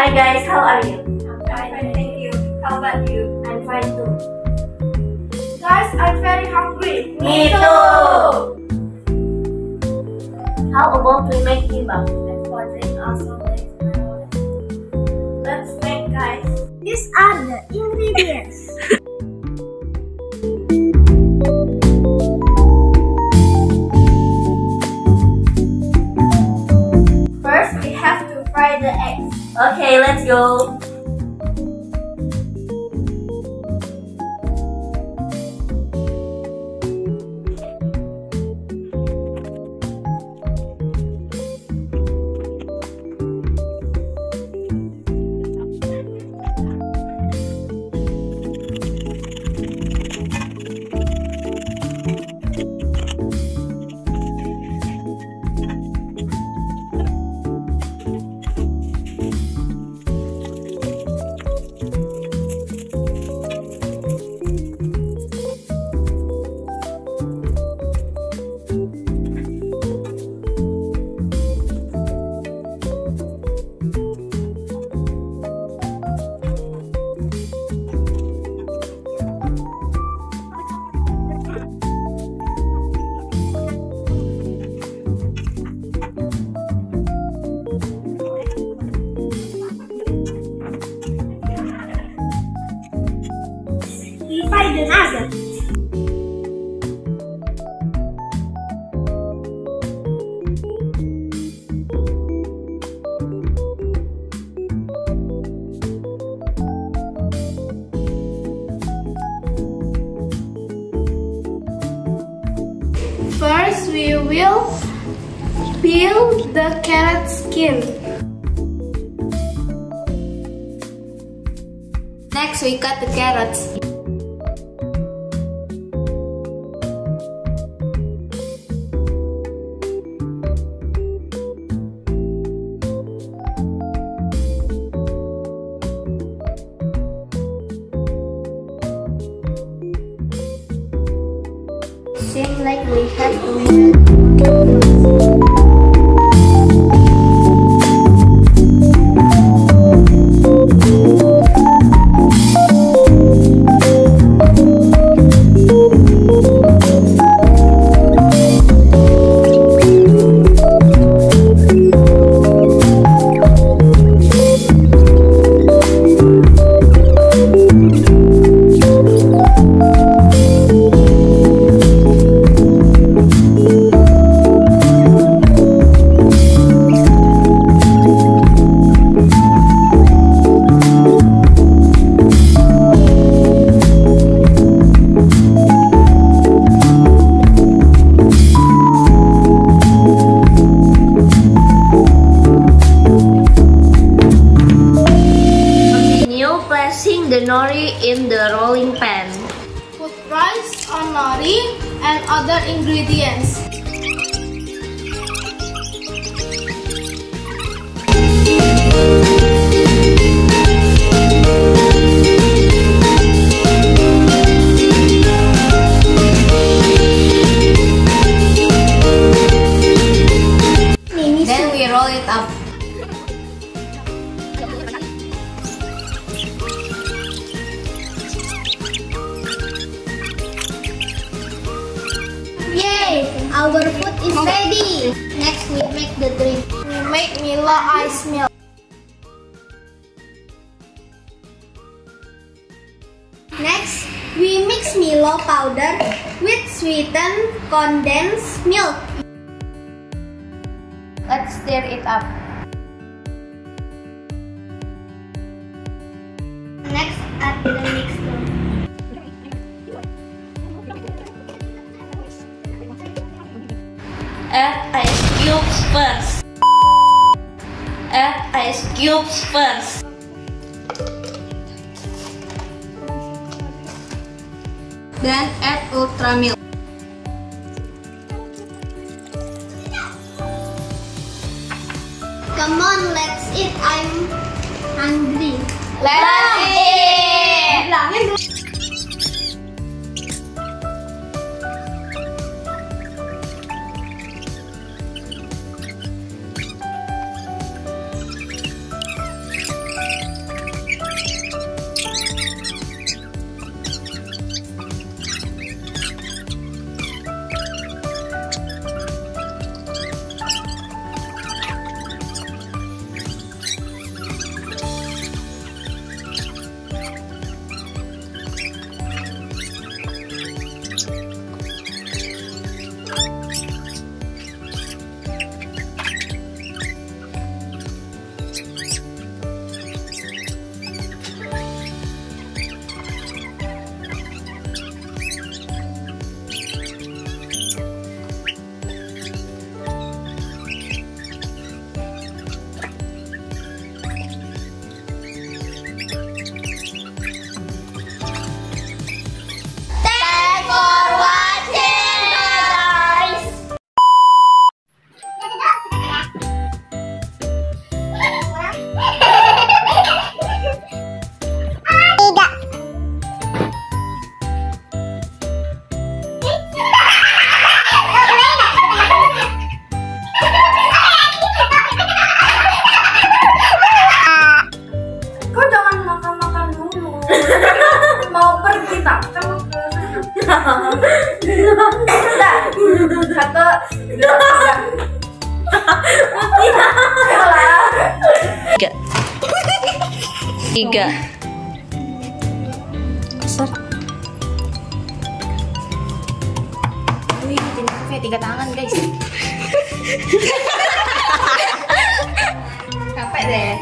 Hi guys, how are you? I'm fine, thank you. How about you? I'm fine too. Guys, I'm very hungry. Me too! How about we make gimbap? And for drink also makes my wallet. Let's make, guys. These are the ingredients. First, we have to fry the eggs. Okay, let's go. We fry the nuggets. First, we will peel the carrot skin. Next, we cut the carrots. Seems like we have to Placing the nori in the rolling pan. Put rice on nori and other ingredients. Then we roll it up. Yay! Our food is ready. Next, we make the drink. We make Milo ice milk. Next, we mix Milo powder with sweetened condensed milk. Let's stir it up. Next, add the mixture. Add ice cubes first. Add ice cubes first. Then add ultra milk. Come on, let's eat. I'm hungry. Let's eat! 3. Besar. Wih, jenazahnya 3 tangan guys. Capek deh.